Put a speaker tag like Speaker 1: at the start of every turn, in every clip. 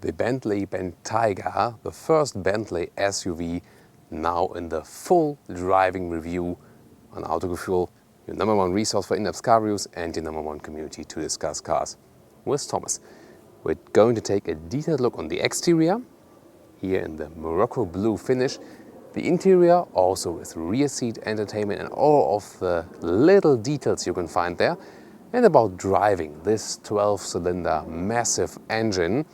Speaker 1: The Bentley Bentayga, the first Bentley SUV, now in the full driving review on Autogefühl, your #1 resource for in-depth car reviews and your #1 community to discuss cars. With Thomas, we're going to take a detailed look on the exterior, here in the Morocco blue finish, the interior also with rear seat entertainment and all of the little details you can find there, and about driving this 12-cylinder massive engine,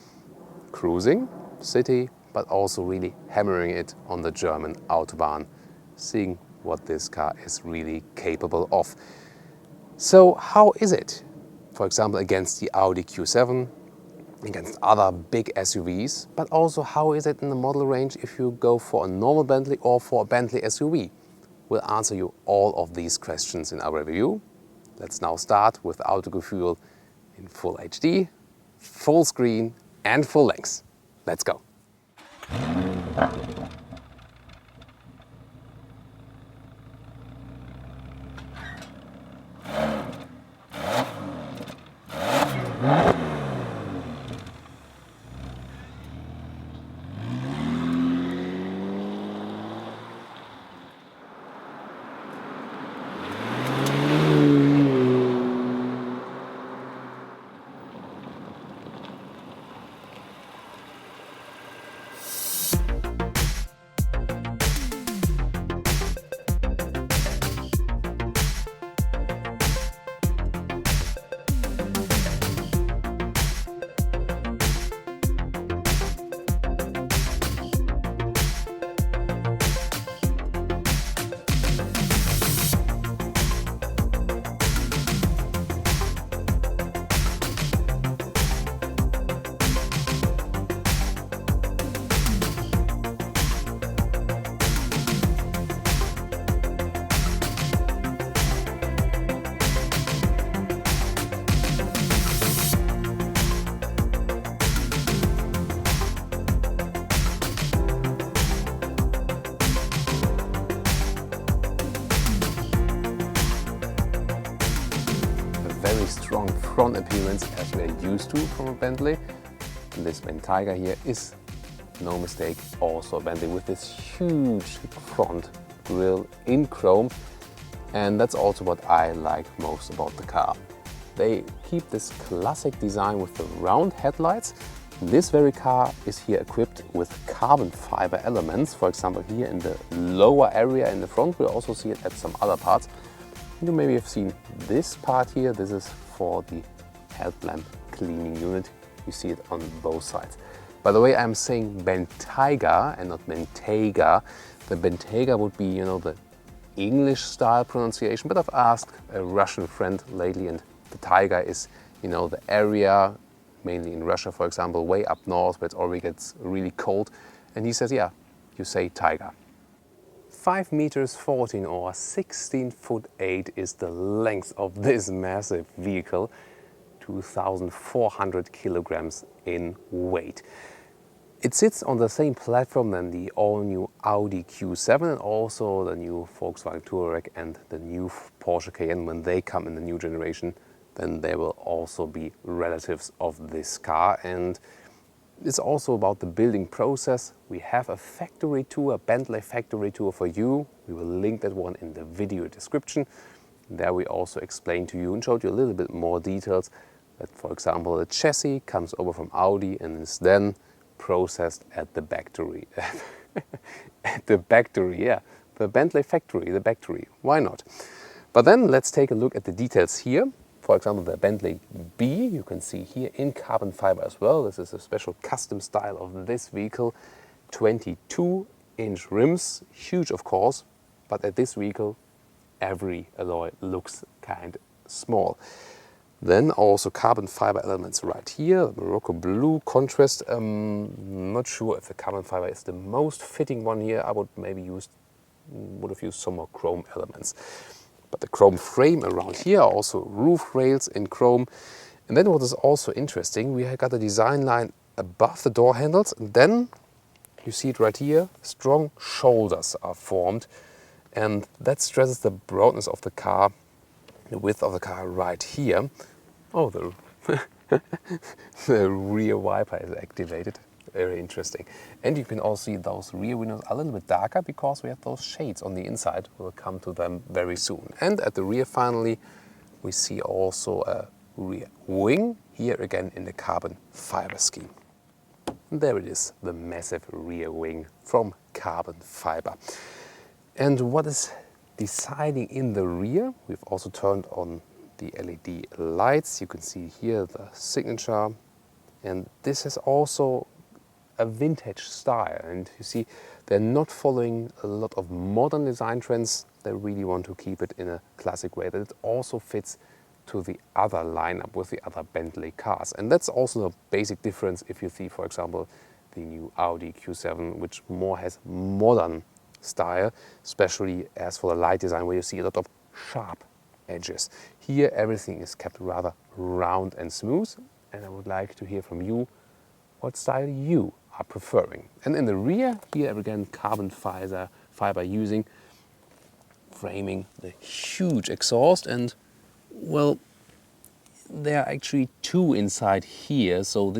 Speaker 1: cruising, city, but also really hammering it on the German Autobahn, seeing what this car is really capable of. So how is it, for example, against the Audi Q7, against other big SUVs, but also how is it in the model range if you go for a normal Bentley or for a Bentley SUV? We'll answer you all of these questions in our review. Let's now start with Autogefühl in full HD, full screen and full length. Let's go. Very strong front appearance as we're used to from a Bentley. And this Bentayga here is, no mistake, also a Bentley with this huge front grille in chrome. And that's also what I like most about the car. They keep this classic design with the round headlights. This very car is here equipped with carbon fiber elements. For example, here in the lower area in the front, we'll also see it at some other parts. You maybe have seen this part here. This is for the headlamp cleaning unit. You see it on both sides. By the way, I'm saying Bentayga and not Bentayga. The Bentayga would be, the English style pronunciation, but I've asked a Russian friend lately, and the Taiga is, the area, mainly in Russia, for example, way up north where it already gets really cold. And he says, yeah, you say Taiga. 5 meters 14 or 16 foot 8 is the length of this massive vehicle, 2,400 kilograms in weight. It sits on the same platform than the all-new Audi Q7 and also the new Volkswagen Touareg and the new Porsche Cayenne. When they come in the new generation, then they will also be relatives of this car. And it's also about the building process. We have a factory tour, a Bentley factory tour for you. We will link that one in the video description. There we also explain to you and showed you a little bit more details. That, for example, the chassis comes over from Audi and is then processed at the factory. At the factory, yeah. The Bentley factory, the factory. Why not? But then let's take a look at the details here. For example, the Bentley B, you can see here in carbon fiber as well. This is a special custom style of this vehicle. 22-inch rims, huge of course, but at this vehicle, every alloy looks kind of small. Then also carbon fiber elements right here, Morocco blue contrast. Not sure if the carbon fiber is the most fitting one here. I would have used some more chrome elements. But the chrome frame around here, also roof rails in chrome. And then what is also interesting, we have got a design line above the door handles. And then you see it right here, strong shoulders are formed. And that stresses the broadness of the car, the width of the car right here. Oh, the The rear wiper is activated. Very interesting. And you can also see those rear windows are a little bit darker because we have those shades on the inside. We'll come to them very soon. And at the rear finally, we see also a rear wing, here again in the carbon fiber scheme. And there it is, the massive rear wing from carbon fiber. And what is deciding in the rear, we've also turned on the LED lights. You can see here the signature. And this is also a vintage style. And you see, they're not following a lot of modern design trends. They really want to keep it in a classic way, that it also fits to the other lineup with the other Bentley cars. And that's also a basic difference if you see, for example, the new Audi Q7, which more has modern style, especially as for the light design, where you see a lot of sharp edges. Here everything is kept rather round and smooth, and I would like to hear from you what style you are preferring. And in the rear, here again, carbon fiber using, framing the huge exhaust. And well, there are actually two inside here, so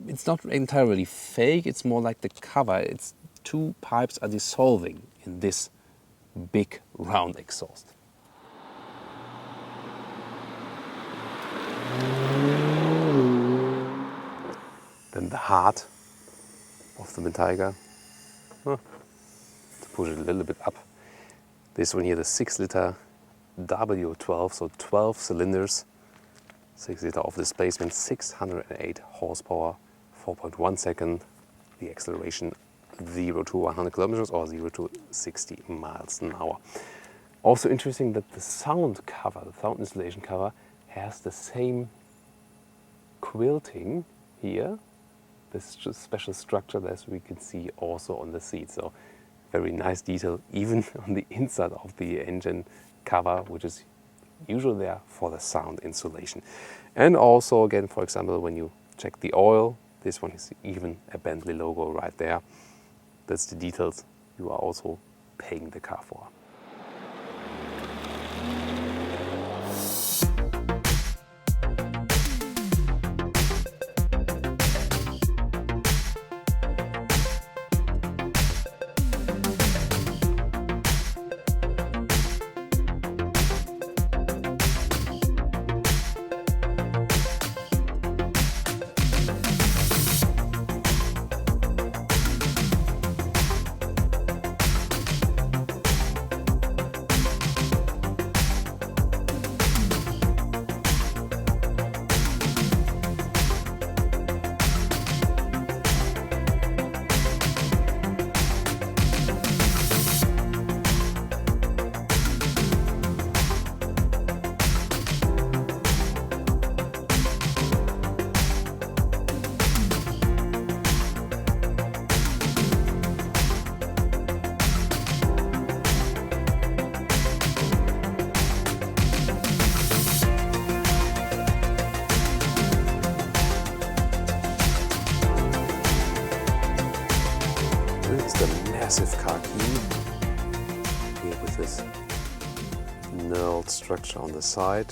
Speaker 1: it's not entirely fake, it's more like the cover. It's two pipes are dissolving in this big round exhaust. Then the heart of the Bentayga. To push it a little bit up. This one here, the 6-liter W12, so 12 cylinders, 6-liter of displacement, 608 horsepower, 4.1 second. The acceleration 0 to 100 kilometers or 0 to 60 miles an hour. Also interesting that the sound cover, the sound insulation cover, has the same quilting here, this special structure that we can see also on the seat. So very nice detail even on the inside of the engine cover, which is usually there for the sound insulation. And also again, for example, when you check the oil, this one is even a Bentley logo right there. That's the details you are also paying the car for. This is the massive car key here with this knurled structure on the side.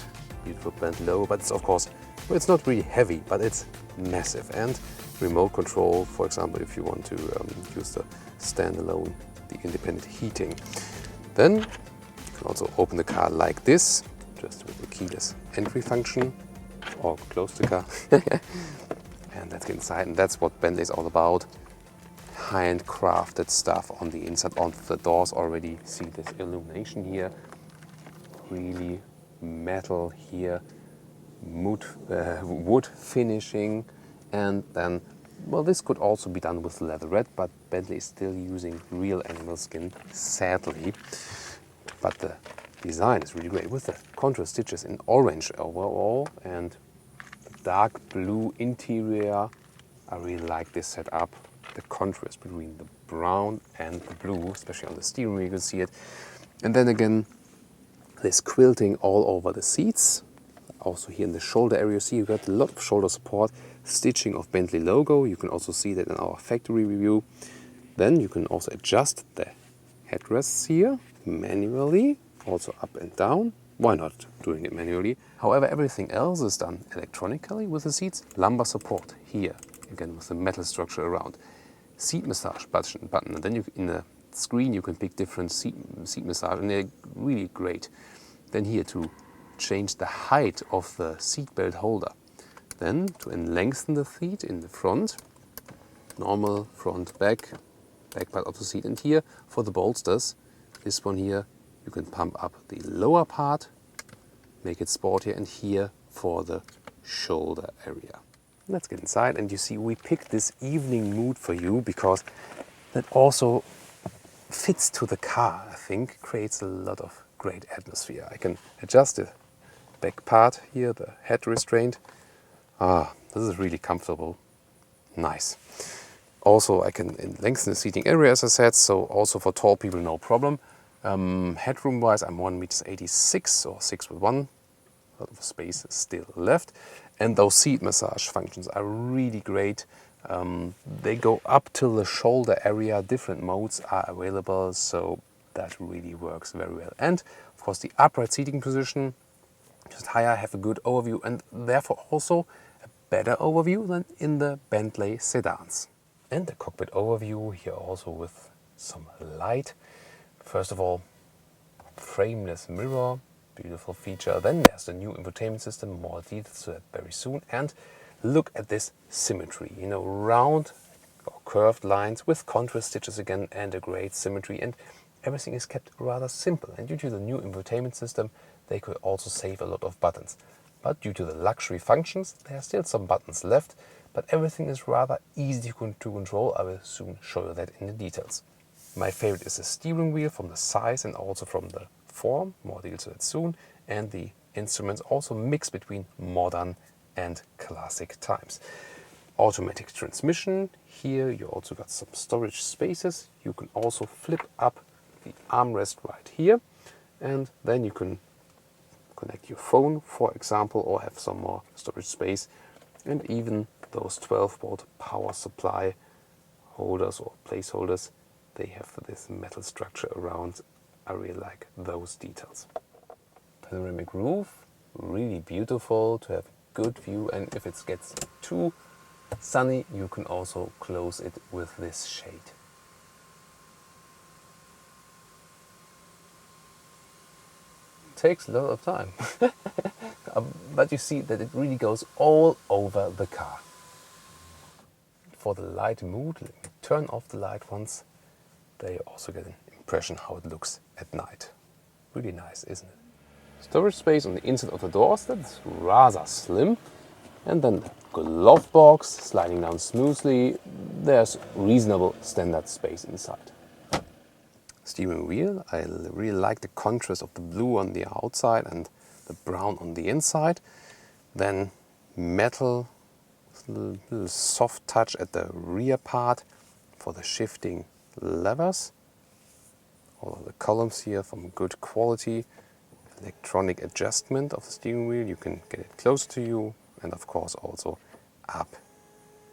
Speaker 1: Beautiful Bentley logo, but it's of course, well, it's not really heavy, but it's massive. And remote control, for example, if you want to use the standalone, the independent heating. Then you can also open the car like this, just with the keyless entry function, or close the car. And let's get inside, and that's what Bentley is all about. Handcrafted stuff on the inside. On the doors already see this illumination here, really metal here, wood finishing, and then, well, this could also be done with leatherette, but Bentley is still using real animal skin, sadly. But the design is really great with the contrast stitches in orange overall and the dark blue interior. I really like this setup. The contrast between the brown and the blue, especially on the steering wheel, you can see it. And then again, this quilting all over the seats. Also here in the shoulder area, you see you got a lot of shoulder support, stitching of Bentley logo. You can also see that in our factory review. Then you can also adjust the headrests here manually, also up and down. why not doing it manually? However, everything else is done electronically with the seats. Lumbar support here, again with the metal structure around. Seat massage button, and then in the screen you can pick different seat massage, and they're really great. Then here to change the height of the seat belt holder. Then to lengthen the seat in the front, normal front back part of the seat. And here for the bolsters, this one here, you can pump up the lower part, make it sportier, and here for the shoulder area. Let's get inside, and you see we picked this evening mood for you because that also fits to the car, I think, creates a lot of great atmosphere. I can adjust the back part here, the head restraint. This is really comfortable, nice. Also, I can lengthen the seating area, as I said, so also for tall people, no problem. Headroom-wise, I'm 1.86 m or 6'1". A lot of space is still left. And those seat massage functions are really great. They go up till the shoulder area. Different modes are available, so that really works very well. And of course, the upright seating position, just higher, have a good overview, and therefore also a better overview than in the Bentley sedans. And the cockpit overview here also with some light. First of all, frameless mirror, beautiful feature. Then there's the new infotainment system, more details to that very soon. And look at this symmetry, you know, round or curved lines with contrast stitches again, and a great symmetry. And everything is kept rather simple. And due to the new infotainment system, they could also save a lot of buttons. But due to the luxury functions, there are still some buttons left, but everything is rather easy to control. I will soon show you that in the details. My favorite is the steering wheel from the size and also from the form, more details to that soon, and the instruments also mix between modern and classic times. Automatic transmission, here you also got some storage spaces. You can also flip up the armrest right here, and then you can connect your phone, for example, or have some more storage space. And even those 12-volt power supply holders or placeholders, they have this metal structure around. I really like those details. Panoramic roof, really beautiful to have good view, and if it gets too sunny, you can also close it with this shade. Takes a lot of time, but you see that it really goes all over the car. For the light mood, let me turn off the light once. They also get an impression how it looks at night. Really nice, isn't it? Storage space on the inside of the doors, that's rather slim. And then the glove box sliding down smoothly. There's reasonable standard space inside. Steering wheel, I really like the contrast of the blue on the outside and the brown on the inside. Then metal, little soft touch at the rear part for the shifting levers. All of the columns here from good quality. Electronic adjustment of the steering wheel, you can get it close to you, and of course also up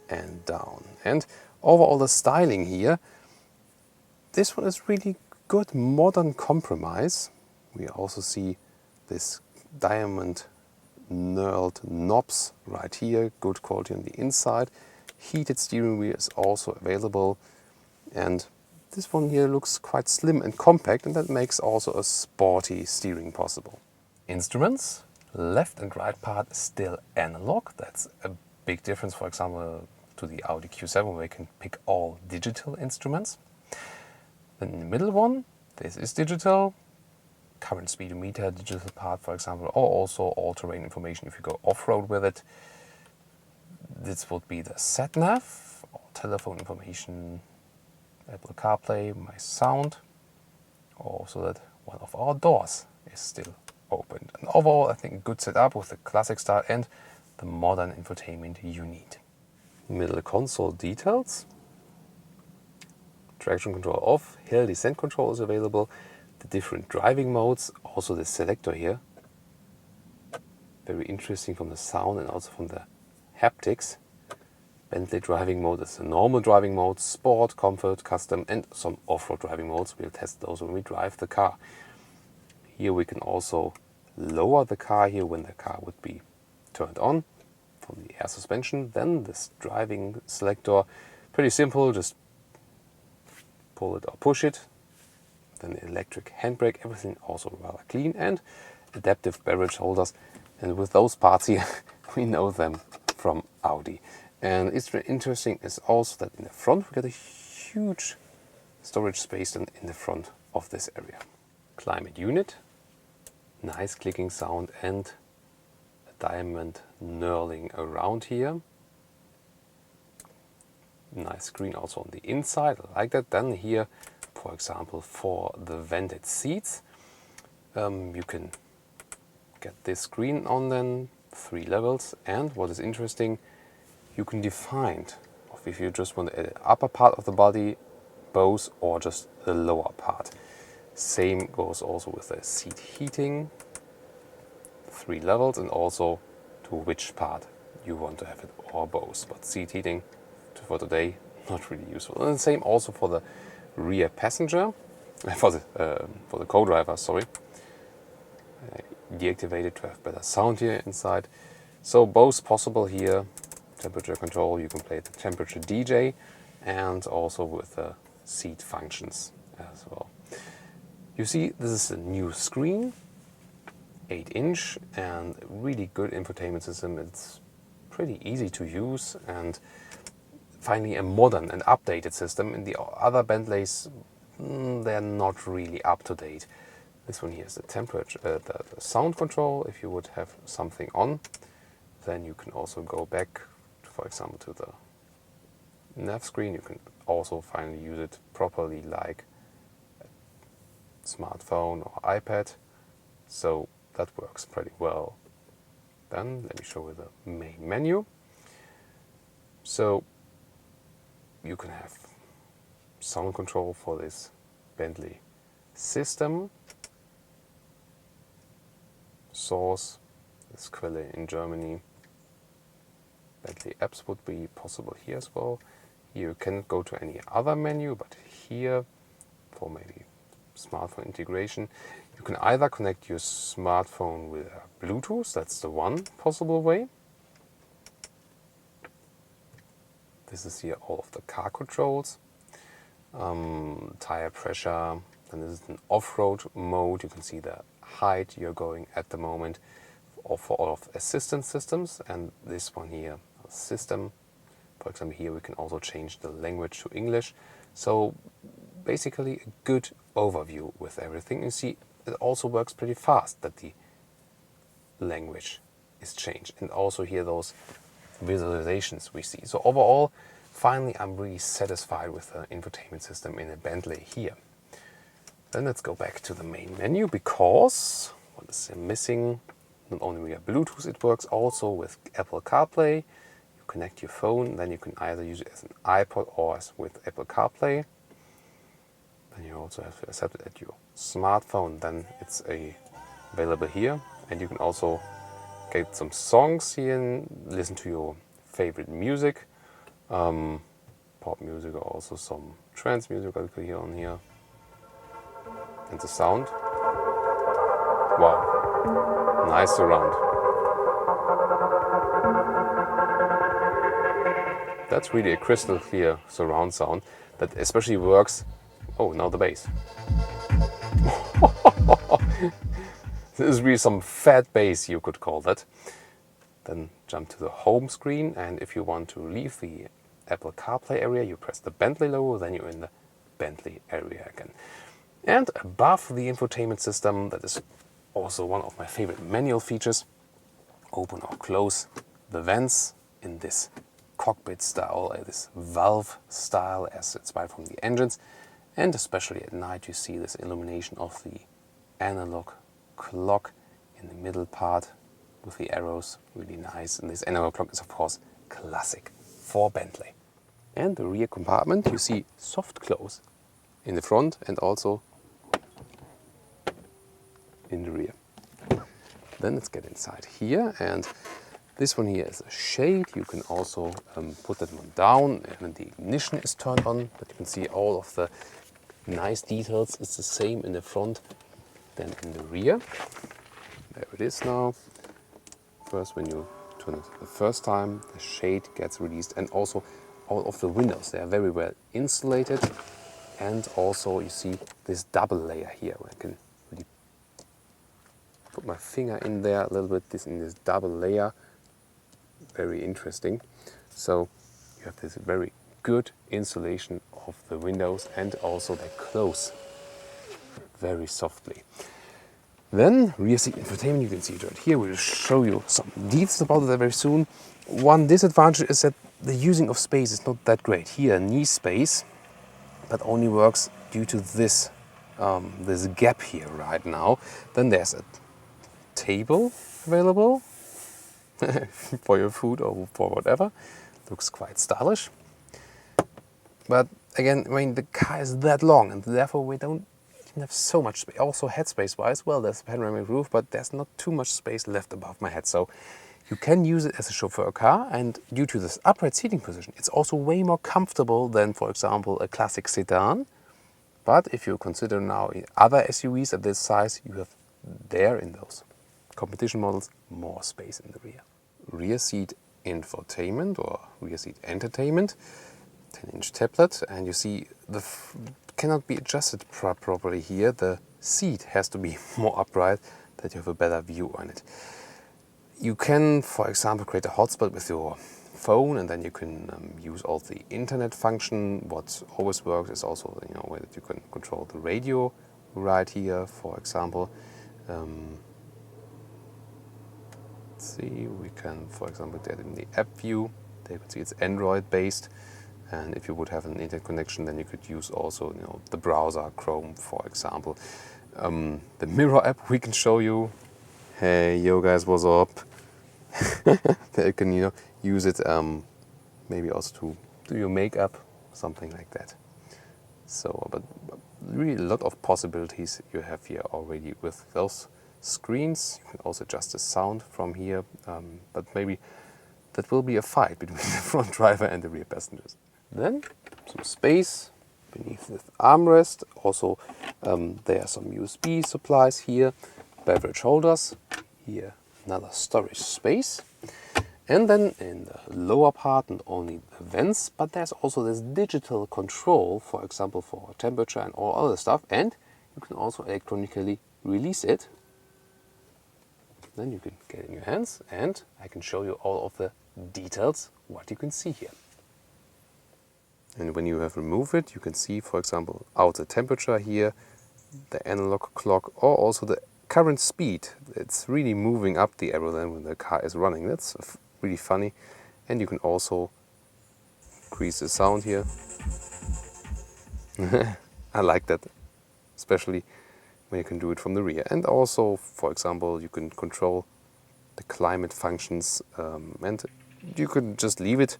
Speaker 1: and down. And overall the styling here, this one is really good modern compromise. We also see this diamond knurled knobs right here, good quality on the inside. Heated steering wheel is also available, and this one here looks quite slim and compact, and that makes also a sporty steering possible. Instruments, left and right part is still analog. That's a big difference, for example, to the Audi Q7, where you can pick all digital instruments. Then in the middle one, this is digital, current speedometer, digital part, for example, or also all-terrain information if you go off-road with it. This would be the sat-nav, or telephone information, Apple CarPlay, my sound, also that one of our doors is still open. And overall, I think a good setup with the classic style and the modern infotainment you need. Middle console details. Traction control off, hill descent control is available, the different driving modes, also the selector here. Very interesting from the sound and also from the haptics. Bentley driving mode is the normal driving mode, sport, comfort, custom, and some off-road driving modes. We'll test those when we drive the car. Here we can also lower the car here when the car would be turned on from the air suspension. Then this driving selector, pretty simple, just pull it or push it. Then the electric handbrake, everything also rather clean, and adaptive beverage holders. And with those parts here, we know them from Audi. And it's interesting is also that in the front we get a huge storage space in the front of this area. Climate unit, nice clicking sound and a diamond knurling around here. Nice screen also on the inside, I like that. Then here, for example, for the vented seats, you can get this screen on then, 3 levels, and what is interesting, you can define if you just want the upper part of the body, both, or just the lower part. Same goes also with the seat heating, 3 levels, and also to which part you want to have it, or both. But seat heating for today, not really useful. And the same also for the rear passenger, for the co-driver, sorry. Deactivated to have better sound here inside. So both possible here. Temperature control, you can play the temperature DJ, and also with the seat functions as well. You see, this is a new screen, 8-inch, and really good infotainment system. It's pretty easy to use, and finally a modern and updated system. In the other Bentleys, they're not really up to date. This one here is the temperature, the sound control. If you would have something on, then you can also go back, for example, to the nav screen. You can also finally use it properly like a smartphone or iPad. So that works pretty well. Then let me show you the main menu. So you can have sound control for this Bentley system. Source is Quelle in Germany. Bentley apps would be possible here as well. Here you cannot go to any other menu, but here for maybe smartphone integration, you can either connect your smartphone with Bluetooth, that's the one possible way. This is here all of the car controls, tire pressure, and this is an off-road mode. You can see the height you're going at the moment, or for all of assistance systems, and this one here, system. For example, here we can also change the language to English. So basically a good overview with everything. You see, it also works pretty fast that the language is changed, and also here those visualizations we see. So overall, finally, I'm really satisfied with the infotainment system in a Bentley here. Then let's go back to the main menu, because what is missing? Not only we have Bluetooth, it works also with Apple CarPlay. You connect your phone, then you can either use it as an iPod or as with Apple CarPlay. Then you also have to accept it at your smartphone. Then it's available here, and you can also get some songs here and listen to your favorite music, pop music, or also some trance music I could hear on here. And the sound, wow, nice surround. That's really a crystal clear surround sound that especially works. Oh, now the bass. This is really some fat bass, you could call that. Then jump to the home screen, and if you want to leave the Apple CarPlay area, you press the Bentley logo, then you're in the Bentley area again. And above the infotainment system, that is also one of my favorite manual features, open or close the vents in this cockpit style, this valve style as inspired from the engines. And especially at night you see this illumination of the analog clock in the middle part with the arrows, really nice. And this analog clock is of course classic for Bentley. And the rear compartment, you see soft close in the front and also in the rear. Then let's get inside here, and this one here is a shade. You can also put that one down when the ignition is turned on, but you can see all of the nice details. It's the same in the front than in the rear. There it is now. First, when you turn it the first time, the shade gets released, and also all of the windows, they are very well insulated. And also you see this double layer here, where I can really put my finger in there a little bit, in this double layer. Very interesting. So you have this very good insulation of the windows, and also they close very softly. Then rear seat infotainment, you can see it right here. We'll show you some details about it very soon. One disadvantage is that the using of space is not that great. Here, knee space, but only works due to this this gap here right now. Then there's a table available for your food or for whatever. Looks quite stylish. But again, I mean, the car is that long, and therefore we don't have so much space. Also headspace wise, well, there's a panoramic roof, but there's not too much space left above my head. So you can use it as a chauffeur car, and due to this upright seating position, it's also way more comfortable than, for example, a classic sedan. But if you consider now other SUVs at this size, you have there in those competition models more space in the rear. Rear seat infotainment or rear seat entertainment, 10-inch tablet, and you see the cannot be adjusted properly here. The seat has to be more upright that you have a better view on it. You can, for example, create a hotspot with your phone, and then you can use all the internet function. What always works is also, way that you can control the radio right here, for example. Let's see, we can, for example, get in the app view. There you can see it's Android based. And if you would have an internet connection, then you could use also, the browser, Chrome, for example. The mirror app we can show you. Hey, yo guys, what's up? There you can, use it maybe also to do your makeup, something like that. So, but really a lot of possibilities you have here already with those screens. You can also adjust the sound from here, but maybe that will be a fight between the front driver and the rear passengers. Then some space beneath the armrest. Also, there are some USB supplies here, beverage holders. Here, another storage space. And then in the lower part, not only the vents, but there's also this digital control, for example, for temperature and all other stuff. And you can also electronically release it. Then you can get it in your hands, and I can show you all of the details, what you can see here. And when you have removed it, you can see, for example, outer temperature here, the analog clock, or also the current speed. It's really moving up the arrow then when the car is running. That's really funny. And you can also increase the sound here. I like that, especially when you can do it from the rear. And also, for example, you can control the climate functions, and you could just leave it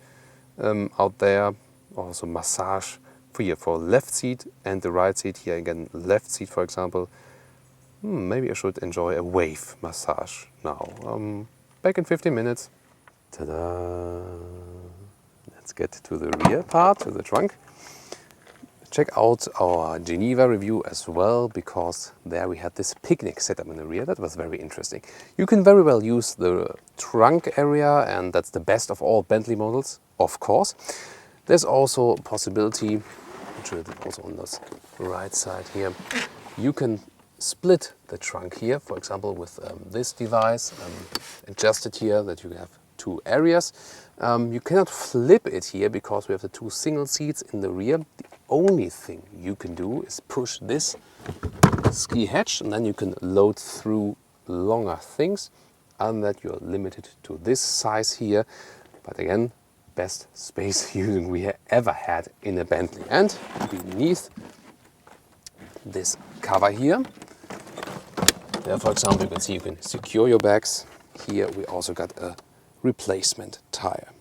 Speaker 1: out there. Also massage for left seat and the right seat. Here again, left seat, for example. Maybe I should enjoy a wave massage now. Back in 15 minutes. Ta-da! Let's get to the rear part, to the trunk. Check out our Geneva review as well, because there we had this picnic setup in the rear. That was very interesting. You can very well use the trunk area, and that's the best of all Bentley models, of course. There's also a possibility, which is also on this right side here, you can split the trunk here, for example, with this device, adjust it here that you have two areas. You cannot flip it here because we have the two single seats in the rear. The only thing you can do is push this ski hatch, and then you can load through longer things. Other than that, you're limited to this size here. But again, best space using we ever had in a Bentley. And beneath this cover here, there, for example, you can see you can secure your bags. Here we also got a replacement tire.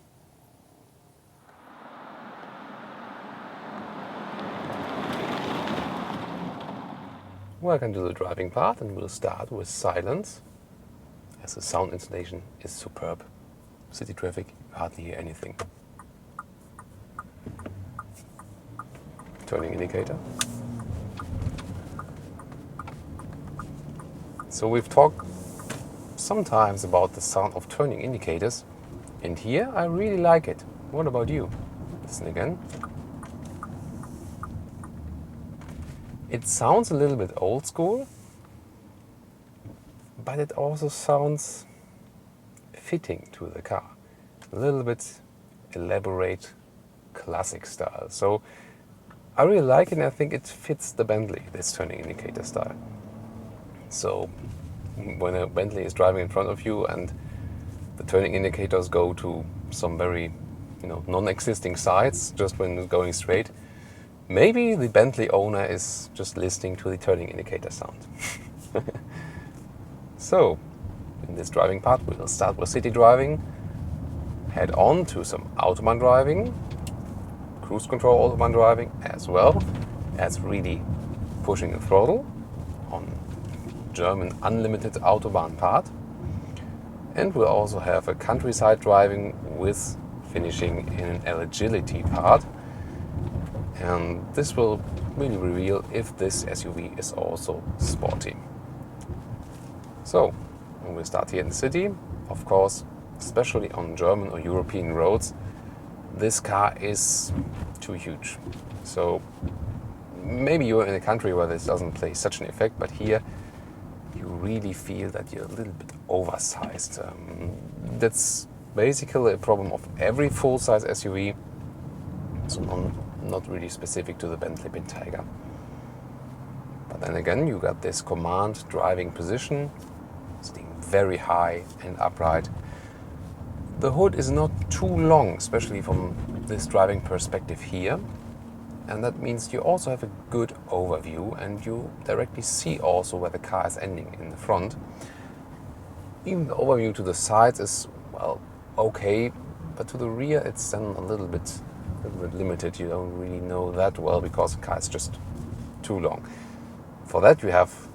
Speaker 1: Welcome to the driving part, and we'll start with silence, as the sound insulation is superb. City traffic, you hardly hear anything. Turning indicator. So we've talked sometimes about the sound of turning indicators, and here I really like it. What about you? Listen again. It sounds a little bit old school, but it also sounds fitting to the car. A little bit elaborate, classic style. So I really like it, and I think it fits the Bentley, this turning indicator style. So when a Bentley is driving in front of you and the turning indicators go to some very, non-existing sides just when it's going straight, maybe the Bentley owner is just listening to the turning indicator sound. So in this driving part, we'll start with city driving, head on to some Autobahn driving, cruise control Autobahn driving, as well as really pushing the throttle on German unlimited Autobahn part. And we'll also have a countryside driving with finishing in an agility part. And this will really reveal if this SUV is also sporty. So, we'll start here in the city. Of course, especially on German or European roads, this car is too huge. So maybe you're in a country where this doesn't play such an effect, but here you really feel that you're a little bit oversized. That's basically a problem of every full-size SUV, so not really specific to the Bentley Bentayga. But then again, you got this command driving position, sitting very high and upright. The hood is not too long, especially from this driving perspective here. And that means you also have a good overview, and you directly see also where the car is ending in the front. Even the overview to the sides is, well, okay, but to the rear it's then a little bit limited. You don't really know that well because the car is just too long. For that you have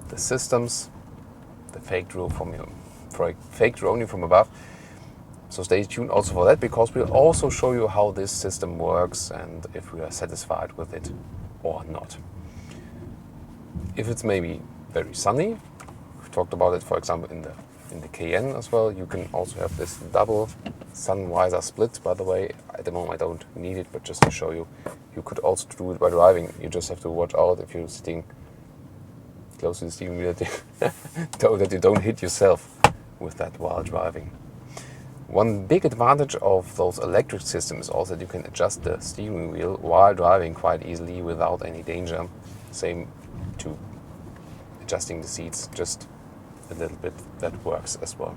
Speaker 1: the systems, the fake draw only from above. So stay tuned also for that, because we'll also show you how this system works and if we are satisfied with it or not. If it's maybe very sunny, we've talked about it, for example, in the Cayenne as well, you can also have this double sun visor split. By the way, at the moment I don't need it, but just to show you, you could also do it by driving. You just have to watch out if you're sitting close to the steering wheel that you don't hit yourself with that while driving. One big advantage of those electric systems is also that you can adjust the steering wheel while driving quite easily without any danger. Same to adjusting the seats, just a little bit, that works as well.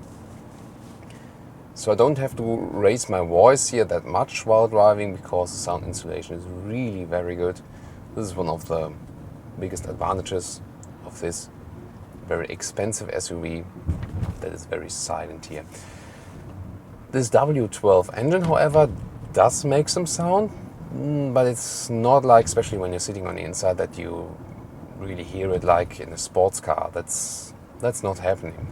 Speaker 1: So I don't have to raise my voice here that much while driving because the sound insulation is really very good. This is one of the biggest advantages of this very expensive SUV, that is very silent here. This W12 engine, however, does make some sound, but it's not like, especially when you're sitting on the inside, that you really hear it like in a sports car. That's not happening.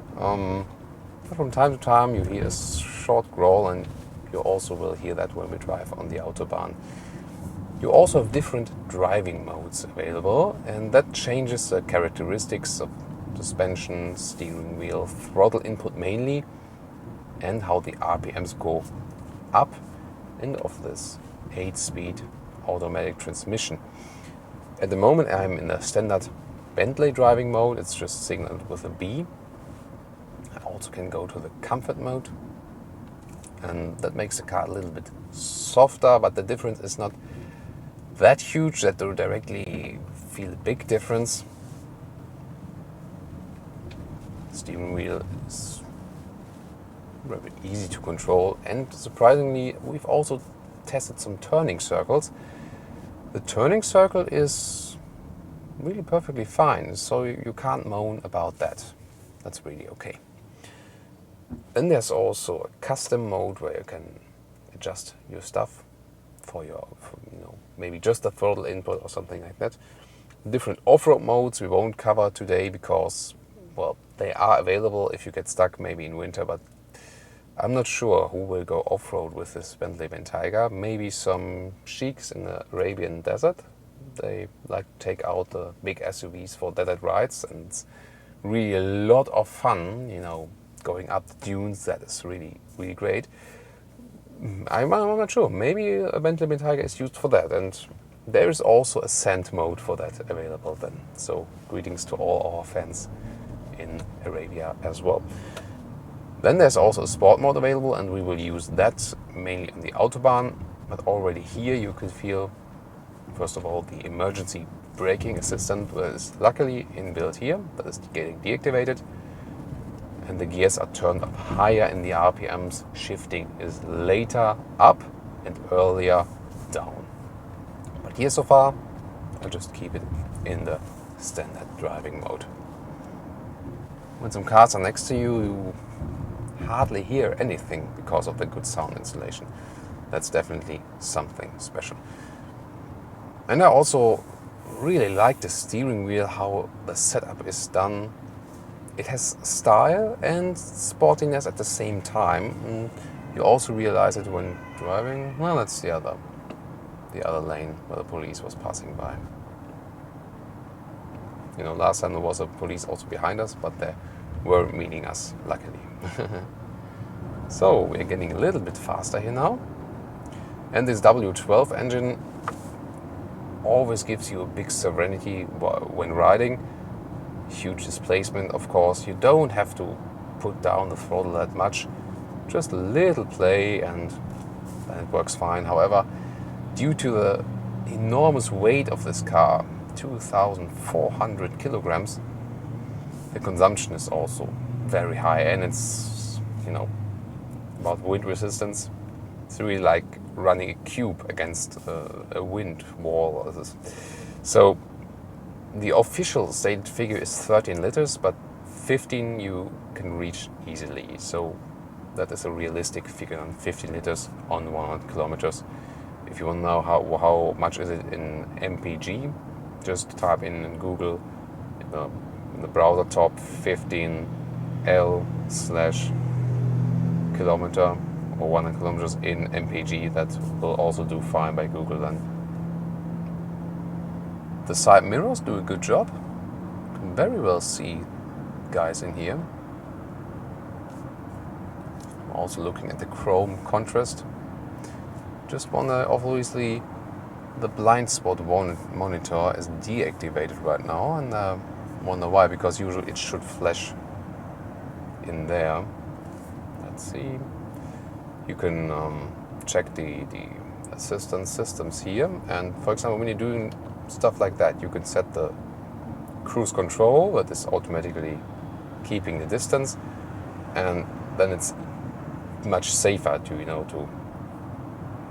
Speaker 1: But from time to time you hear a short growl, and you also will hear that when we drive on the Autobahn. You also have different driving modes available, and that changes the characteristics of suspension, steering wheel, throttle input mainly, and how the RPMs go up, and of this 8-speed automatic transmission. At the moment I'm in the standard Bentley driving mode. It's just signaled with a B. I also can go to the comfort mode, and that makes the car a little bit softer, but the difference is not that huge that you directly feel a big difference. Steering wheel is very easy to control, and surprisingly we've also tested some turning circles. The turning circle is really perfectly fine, so you can't moan about that. That's really okay. Then there's also a custom mode where you can adjust your stuff for maybe just a throttle input or something like that. Different off-road modes we won't cover today because, well, they are available if you get stuck maybe in winter, but I'm not sure who will go off-road with this Bentley Bentayga. Maybe some sheiks in the Arabian desert. They like to take out the big SUVs for desert rides, and really a lot of fun, you know, going up the dunes. That is really, really great. I'm not sure. Maybe a Bentley Bentayga is used for that, and there is also a sand mode for that available then. So greetings to all our fans in Arabia as well. Then there's also a sport mode available, and we will use that mainly on the Autobahn. But already here you can feel, first of all, the emergency braking assistant that is luckily inbuilt here, that is getting deactivated. And the gears are turned up higher in the RPMs. Shifting is later up and earlier down. But here so far, I'll just keep it in the standard driving mode. When some cars are next to you, you hardly hear anything because of the good sound installation. That's definitely something special. And I also really like the steering wheel, how the setup is done. It has style and sportiness at the same time. And you also realize it when driving. Well, that's the other lane where the police was passing by. You know, last time there was a police also behind us, but they weren't meeting us, luckily. So we're getting a little bit faster here now. And this W12 engine always gives you a big serenity when riding. Huge displacement, of course. You don't have to put down the throttle that much. Just a little play and it works fine. However, due to the enormous weight of this car, 2,400 kilograms, the consumption is also very high, and it's, you know, about wind resistance. It's really like running a cube against a wind wall. So the official stated figure is 13 liters, but 15 you can reach easily. So that is a realistic figure on 15 liters on 100 kilometers. If you want to know how much is it in mpg, just type in Google in the browser top 15 L/kilometer or 100 kilometers in mpg. That will also do fine by Google then. The side mirrors do a good job. You can very well see guys in here. I'm also looking at the chrome contrast. Just wonder, obviously, the blind spot monitor is deactivated right now, and wonder why, because usually it should flash in there. Let's see. You can check the assistance systems here, and for example, when you're doing stuff like that, you can set the cruise control that is automatically keeping the distance, and then it's much safer to, you know, to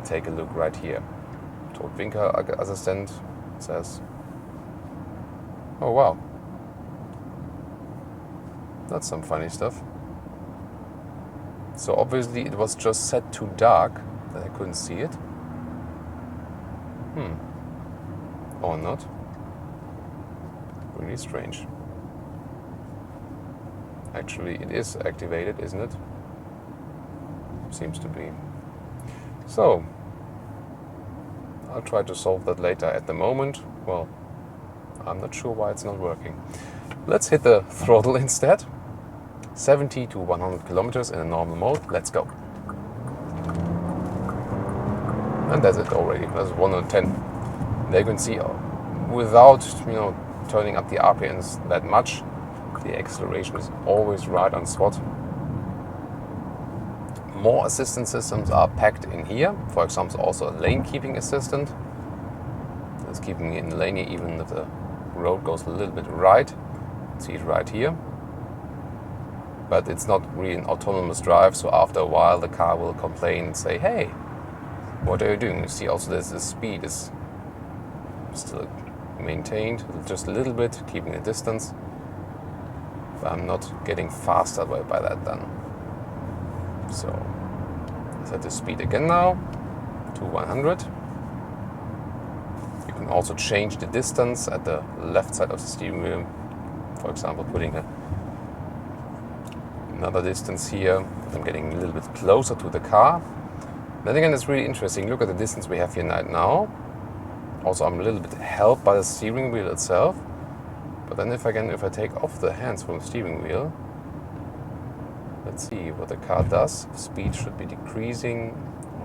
Speaker 1: take a look right here. Totwinkel-Assistent says, oh wow, that's some funny stuff. So obviously it was just set too dark that I couldn't see it. Or not. Really strange. Actually, it is activated, isn't it? Seems to be. So, I'll try to solve that later. At the moment, well, I'm not sure why it's not working. Let's hit the throttle instead. 70 to 100 kilometers in a normal mode. Let's go. And that's it already. That's 110. There you can see, without, you know, turning up the RPMs that much, the acceleration is always right on spot. More assistance systems are packed in here. For example, also a lane keeping assistant. That's keeping me in the lane even if the road goes a little bit right. See it right here. But it's not really an autonomous drive, so after a while the car will complain and say, hey, what are you doing? You see also the speed is still maintained, just a little bit, keeping the distance. But I'm not getting faster by that then. So, set the speed again now to 100. You can also change the distance at the left side of the steering wheel. For example, putting another distance here. I'm getting a little bit closer to the car. Then again, it's really interesting. Look at the distance we have here right now. Also, I'm a little bit helped by the steering wheel itself. But then if I take off the hands from the steering wheel, let's see what the car does. Speed should be decreasing.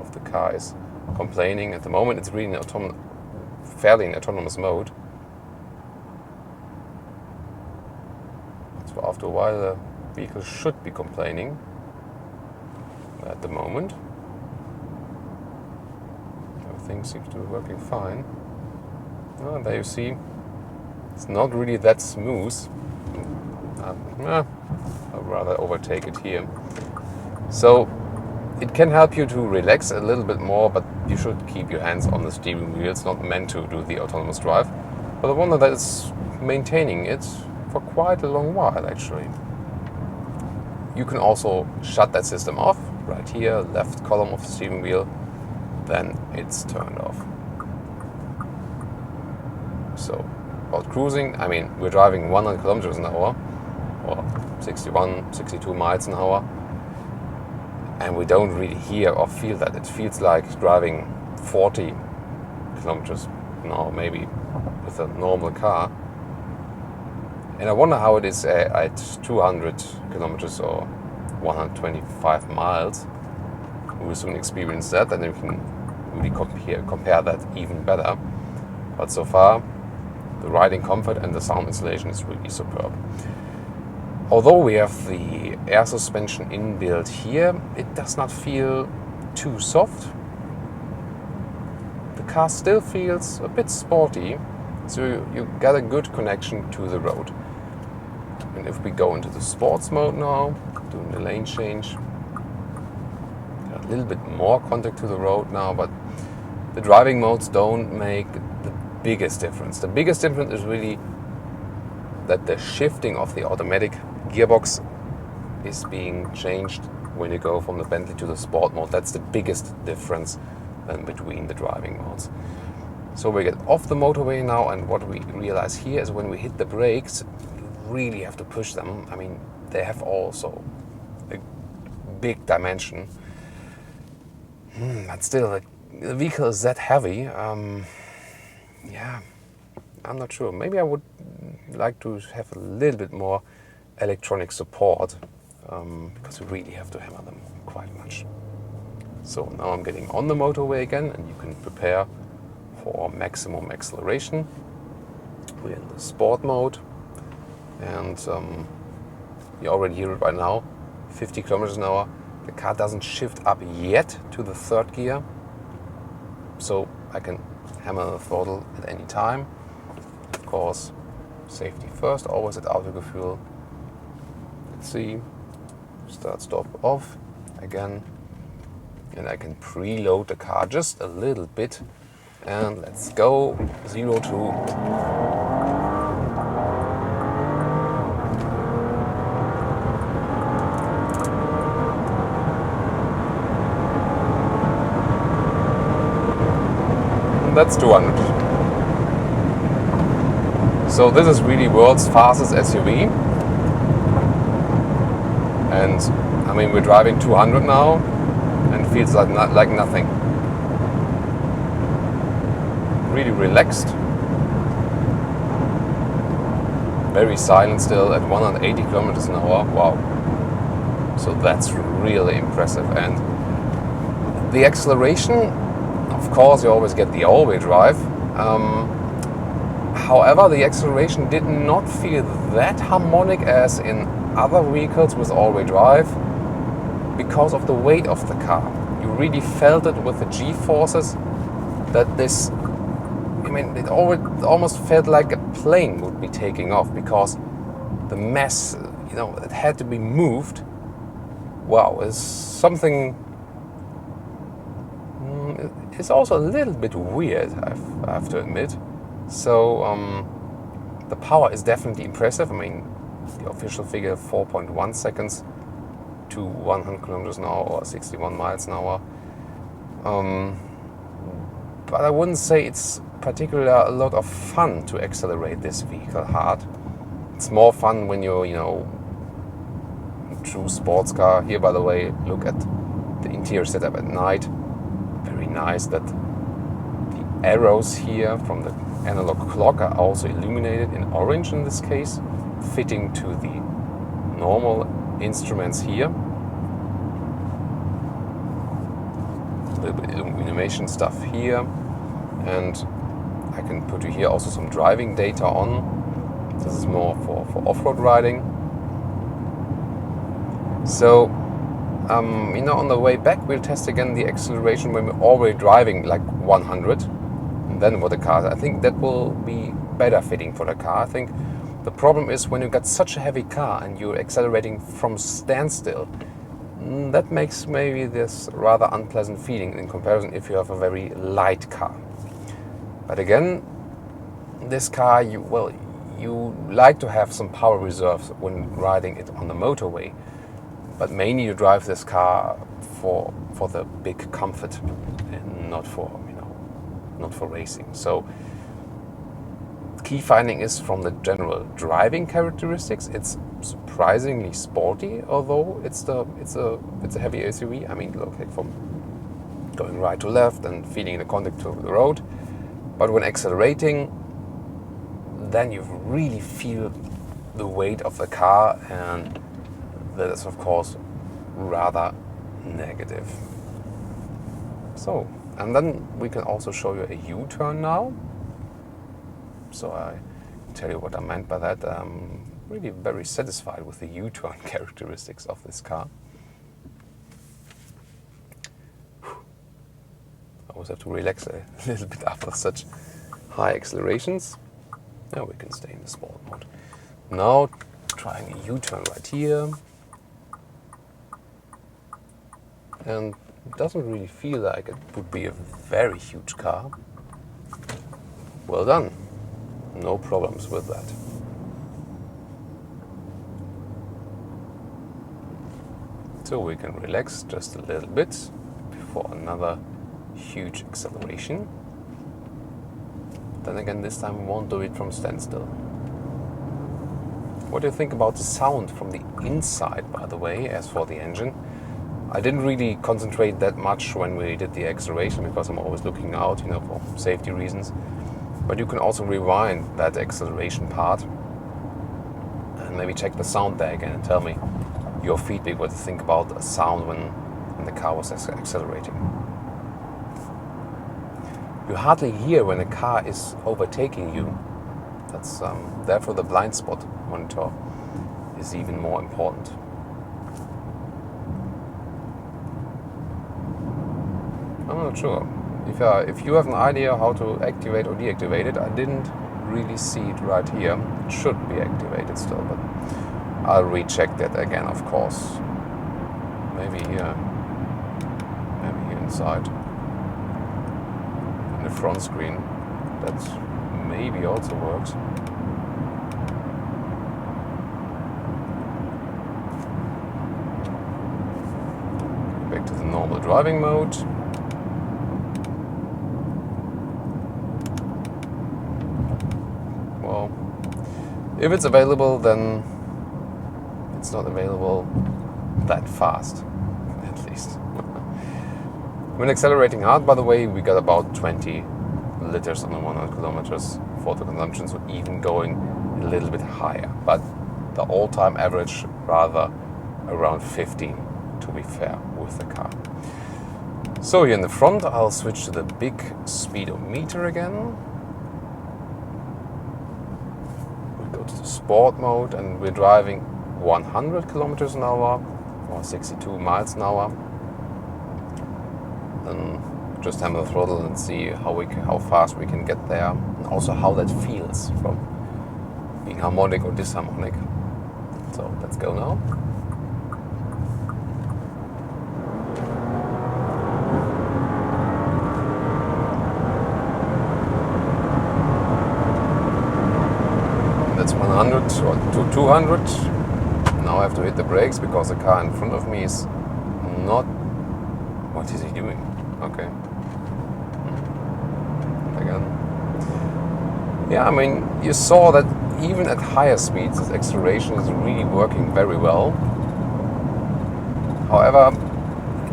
Speaker 1: If the car is complaining, at the moment it's really fairly in autonomous mode. So after a while the vehicle should be complaining. At the moment, everything seems to be working fine. Oh, there you see, it's not really that smooth. I'd rather overtake it here. So it can help you to relax a little bit more, but you should keep your hands on the steering wheel. It's not meant to do the autonomous drive. But I wonder that it's maintaining it for quite a long while, actually. You can also shut that system off. Right here, left column of the steering wheel, then it's turned off. So, about cruising, I mean, we're driving 100 kilometers an hour, or 61, 62 miles an hour, and we don't really hear or feel that. It feels like driving 40 kilometers an hour, maybe, with a normal car. And I wonder how it is at 200 kilometers or 125 miles. We will soon experience that, and then we can really compare that even better. But so far, the riding comfort and the sound insulation is really superb. Although we have the air suspension inbuilt here, it does not feel too soft. The car still feels a bit sporty, so you get a good connection to the road. And if we go into the sports mode now, doing the lane change, a little bit more contact to the road now, but the driving modes don't make the biggest difference. The biggest difference is really that the shifting of the automatic gearbox is being changed when you go from the Bentley to the sport mode. That's the biggest difference then between the driving modes. So we get off the motorway now, and what we realize here is when we hit the brakes, you really have to push them. I mean, they have also a big dimension. But still, the vehicle is that heavy. Yeah, I'm not sure. Maybe I would like to have a little bit more electronic support, because you really have to hammer them quite much. So now I'm getting on the motorway again, and you can prepare for maximum acceleration. We're in the sport mode, and you already hear it by now, 50 kilometers an hour. The car doesn't shift up yet to the third gear, so I can hammer the throttle at any time. Of course, safety first, always at Autogefühl. Let's see, start, stop, off again, and I can preload the car just a little bit, and let's go 0 to that's 200. So this is really world's fastest SUV. And I mean, we're driving 200 now and it feels like nothing. Really relaxed. Very silent still at 180 kilometers an hour. Wow. So that's really impressive. And the acceleration, of course, you always get the all-wheel drive. However, the acceleration did not feel that harmonic as in other vehicles with all-wheel drive because of the weight of the car. You really felt it with the G-forces that this, I mean, it almost felt like a plane would be taking off because the mass, it had to be moved. Wow, it's something. It's also a little bit weird, I have to admit. So the power is definitely impressive. I mean, the official figure 4.1 seconds to 100 kilometers an hour or 61 miles an hour. But I wouldn't say it's particularly a lot of fun to accelerate this vehicle hard. It's more fun when you're, a true sports car. Here, by the way, look at the interior setup at night. Very nice that the arrows here from the analog clock are also illuminated in orange in this case, fitting to the normal instruments here. A little bit illumination stuff here, and I can put here also some driving data on. This is more for off-road riding. So, on the way back we'll test again the acceleration when we're already driving like 100. And then with the car, I think that will be better fitting for the car. I think the problem is when you got such a heavy car and you're accelerating from standstill, that makes maybe this rather unpleasant feeling in comparison if you have a very light car. But again, this car, you like to have some power reserves when riding it on the motorway. But mainly you drive this car for the big comfort and not for racing. So key finding is from the general driving characteristics, it's surprisingly sporty, although it's a heavy SUV. I mean, look, like from going right to left and feeling the contact to the road. But when accelerating, then you really feel the weight of the car, and that is of course rather negative. So, and then we can also show you a U-turn now. So I tell you what I meant by that. I'm really very satisfied with the U-turn characteristics of this car. I always have to relax a little bit after such high accelerations. Now we can stay in the sport mode. Now trying a U-turn right here. And it doesn't really feel like it would be a very huge car. Well done. No problems with that. So we can relax just a little bit before another huge acceleration. Then again, this time we won't do it from standstill. What do you think about the sound from the inside, by the way, as for the engine? I didn't really concentrate that much when we did the acceleration because I'm always looking out, for safety reasons. But you can also rewind that acceleration part and maybe check the sound there again and tell me your feedback, what you think about the sound when the car was accelerating. You hardly hear when a car is overtaking you. That's therefore the blind spot monitor is even more important. I'm not sure. If you have an idea how to activate or deactivate it, I didn't really see it right here. It should be activated still, but I'll recheck that again, of course. Maybe here inside. In the front screen. That maybe also works. Back to the normal driving mode. If it's available, then it's not available that fast, at least. When accelerating hard, by the way, we got about 20 liters on the 100 kilometers for the consumption, so even going a little bit higher. But the all-time average rather around 15, to be fair, with the car. So here in the front, I'll switch to the big speedometer again. The sport mode, and we're driving 100 kilometers an hour or 62 miles an hour. Then just hammer the throttle and see how fast we can get there, and also how that feels from being harmonic or disharmonic. So let's go now. That's 100 or to 200. Now I have to hit the brakes because the car in front of me is not... What is he doing? Okay. Again. Yeah, I mean, you saw that even at higher speeds, this acceleration is really working very well. However,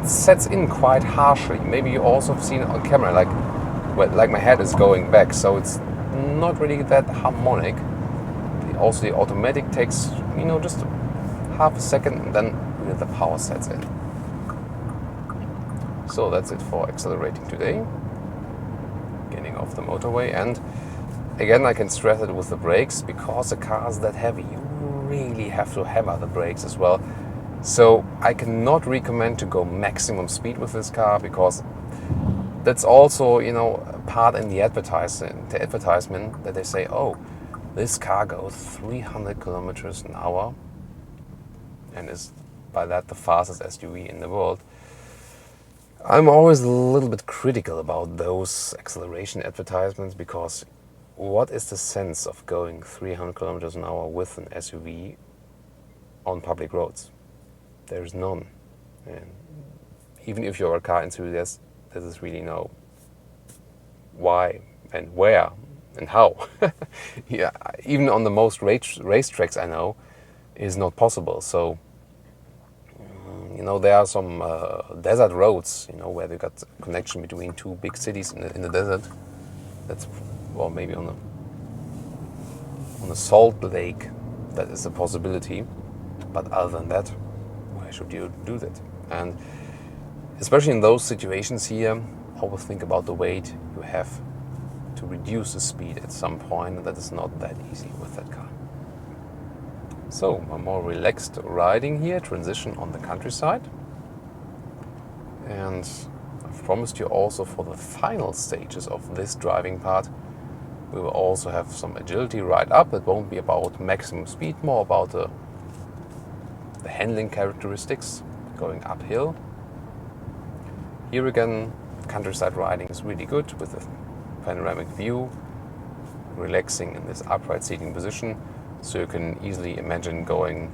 Speaker 1: it sets in quite harshly. Maybe you also have seen it on camera, like my head is going back, so it's not really that harmonic. Also the automatic takes, just half a second, and then the power sets in. So that's it for accelerating today. Getting off the motorway, and again I can stress it with the brakes, because the car is that heavy. You really have to hammer the brakes as well. So I cannot recommend to go maximum speed with this car, because that's also, a part in the advertisement that they say, oh, this car goes 300 kilometers an hour and is by that the fastest SUV in the world. I'm always a little bit critical about those acceleration advertisements, because what is the sense of going 300 kilometers an hour with an SUV on public roads? There's none. And even if you're a car enthusiast, there is really no why and where and how. Yeah, even on the most racetracks I know, is not possible. So, there are some desert roads, where they got a connection between two big cities in the desert. That's, well, maybe on a salt lake, that is a possibility. But other than that, why should you do that? And especially in those situations here, always think about the weight. You have to reduce the speed at some point, and that is not that easy with that car. So, a more relaxed riding here, transition on the countryside. And I've promised you also for the final stages of this driving part, we will also have some agility right up. It won't be about maximum speed, more about the handling characteristics going uphill. Here again, countryside riding is really good with a panoramic view, relaxing in this upright seating position, so you can easily imagine going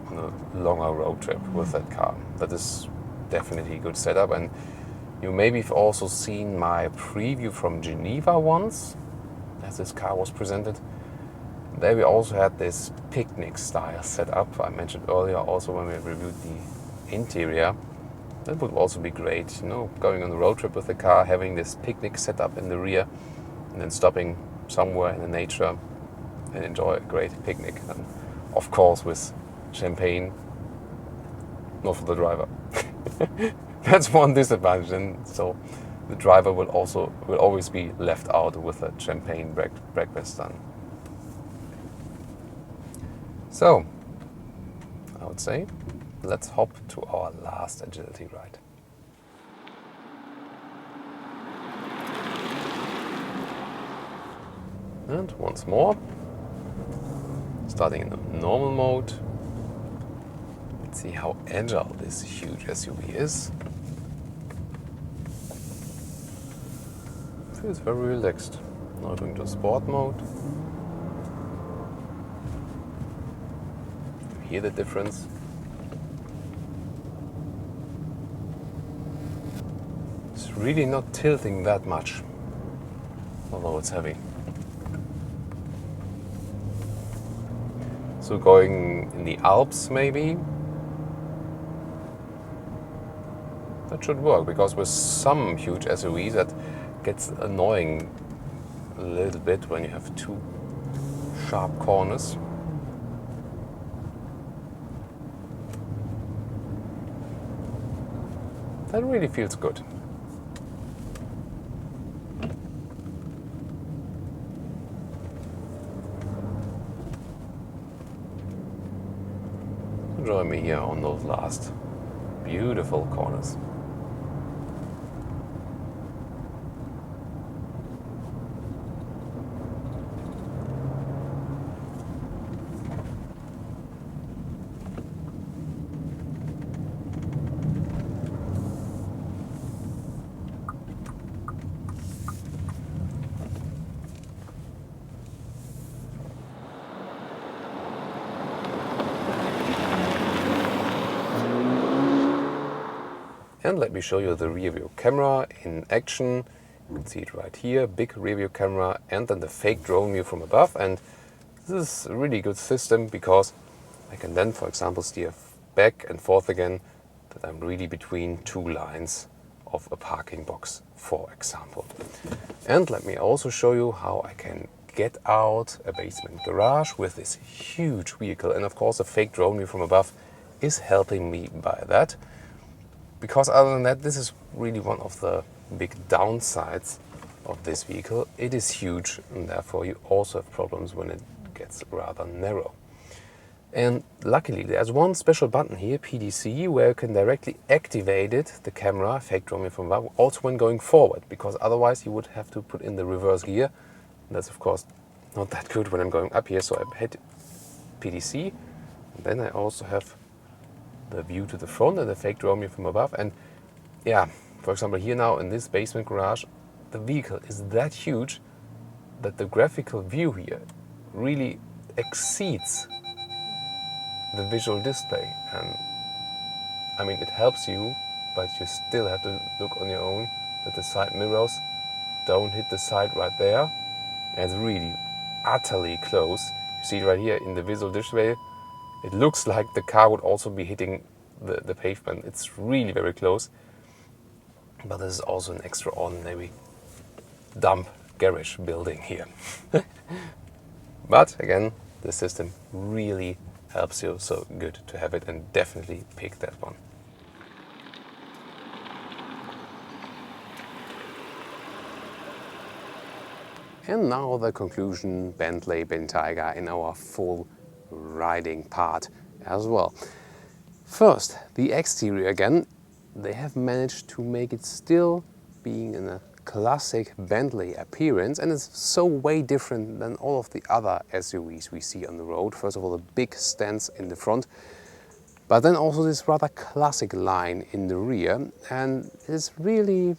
Speaker 1: on a longer road trip with that car. That is definitely a good setup, and you maybe have also seen my preview from Geneva once, as this car was presented. There we also had this picnic style setup I mentioned earlier, also when we reviewed the interior. That would also be great, going on a road trip with the car, having this picnic setup in the rear, and then stopping somewhere in the nature and enjoy a great picnic. And of course with champagne, not for the driver. That's one disadvantage, and so the driver will always be left out with a champagne breakfast done. So, I would say, let's hop to our last agility ride. And once more, starting in the normal mode. Let's see how agile this huge SUV is. Feels very relaxed. Now going to sport mode. You hear the difference? It's really not tilting that much, although it's heavy. So going in the Alps maybe, that should work, because with some huge SUVs that gets annoying a little bit when you have two sharp corners. That really feels good. Join me here on those last beautiful corners. And let me show you the rear view camera in action. You can see it right here, big rear view camera, and then the fake drone view from above. And this is a really good system, because I can then, for example, steer back and forth again, that I'm really between two lines of a parking box, for example. And let me also show you how I can get out a basement garage with this huge vehicle. And of course, a fake drone view from above is helping me by that. Because other than that, this is really one of the big downsides of this vehicle. It is huge, and therefore you also have problems when it gets rather narrow. And luckily there's one special button here, PDC, where you can directly activate it, the camera, fake drone from above, also when going forward, because otherwise you would have to put in the reverse gear. And that's of course not that good when I'm going up here, so I hit PDC. And then I also have the view to the front and the fake drone from above. And yeah, for example, here now in this basement garage, the vehicle is that huge that the graphical view here really exceeds the visual display. And I mean, it helps you, but you still have to look on your own that the side mirrors don't hit the side right there. And it's really utterly close. You see it right here in the visual display. It looks like the car would also be hitting the pavement. It's really very close. But this is also an extraordinary dump garage building here. But again, the system really helps you, so good to have it, and definitely pick that one. And now the conclusion, Bentley Bentayga in our full riding part as well. First, the exterior again. They have managed to make it still being in a classic Bentley appearance, and it's so way different than all of the other SUVs we see on the road. First of all, the big stance in the front, but then also this rather classic line in the rear, and it's really,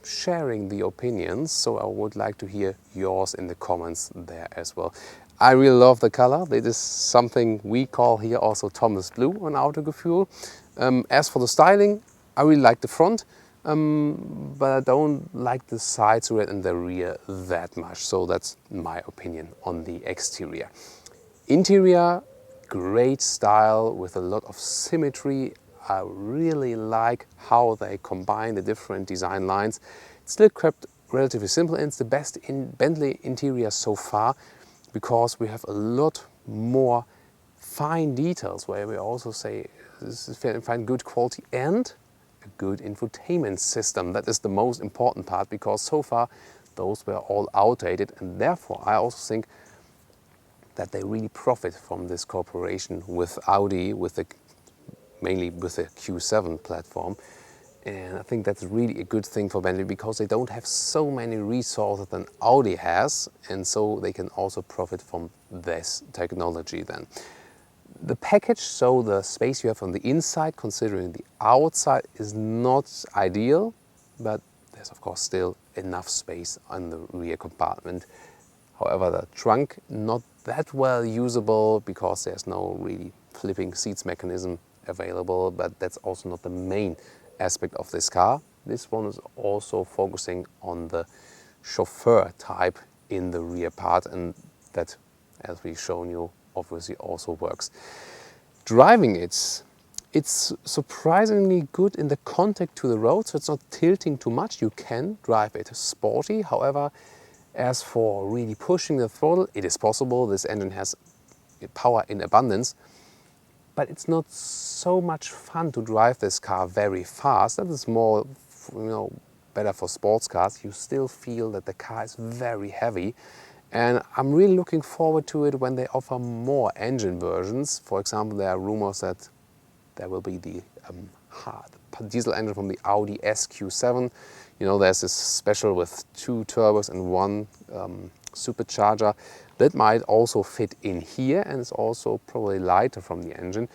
Speaker 1: sharing the opinions. So I would like to hear yours in the comments there as well. I really love the color. It is something we call here also Thomas Blue on Autogefühl. As for the styling, I really like the front, but I don't like the sides red and the rear that much. So that's my opinion on the exterior. Interior, great style with a lot of symmetry. I really like how they combine the different design lines. It's still kept relatively simple, and it's the best in Bentley interior so far, because we have a lot more fine details where we also say this is find good quality and a good infotainment system. That is the most important part, because so far those were all outdated, and therefore I also think that they really profit from this cooperation with Audi, mainly with the Q7 platform. And I think that's really a good thing for Bentley, because they don't have so many resources than Audi has, and so they can also profit from this technology then. The package, so the space you have on the inside, considering the outside, is not ideal, but there's of course still enough space on the rear compartment. However, the trunk not that well usable, because there's no really flipping seats mechanism available, but that's also not the main aspect of this car. This one is also focusing on the chauffeur type in the rear part, and that, as we've shown you, obviously also works. Driving it's surprisingly good in the contact to the road, so it's not tilting too much. You can drive it sporty. However, as for really pushing the throttle, it is possible. This engine has power in abundance, but it's not so much fun to drive this car very fast. That is more, better for sports cars. You still feel that the car is very heavy, and I'm really looking forward to it when they offer more engine versions. For example, there are rumors that there will be the diesel engine from the Audi SQ7. There's this special with 2 turbos and 1 supercharger that might also fit in here, and it's also probably lighter from the engine.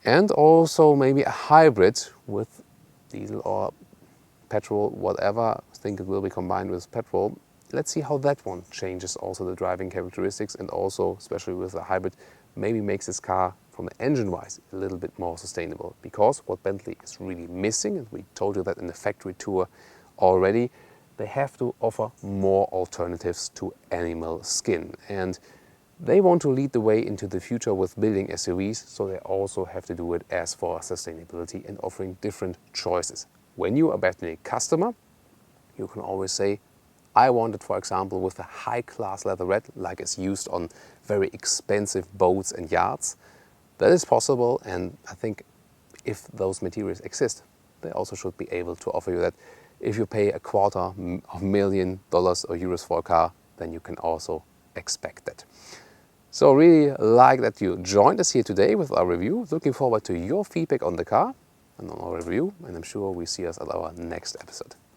Speaker 1: And also maybe a hybrid with diesel or petrol, whatever. I think it will be combined with petrol. Let's see how that one changes also the driving characteristics, and also, especially with the hybrid, maybe makes this car from the engine-wise a little bit more sustainable. Because what Bentley is really missing, and we told you that in the factory tour already, they have to offer more alternatives to animal skin. And they want to lead the way into the future with building SUVs, so they also have to do it as for sustainability and offering different choices. When you are a Bentley customer, you can always say, I want it, for example, with a high-class leather red, like is used on very expensive boats and yachts. That is possible, and I think if those materials exist, they also should be able to offer you that. If you pay $250,000 or euros for a car, then you can also expect that. So really like that you joined us here today with our review. Looking forward to your feedback on the car and on our review, and I'm sure we see us at our next episode.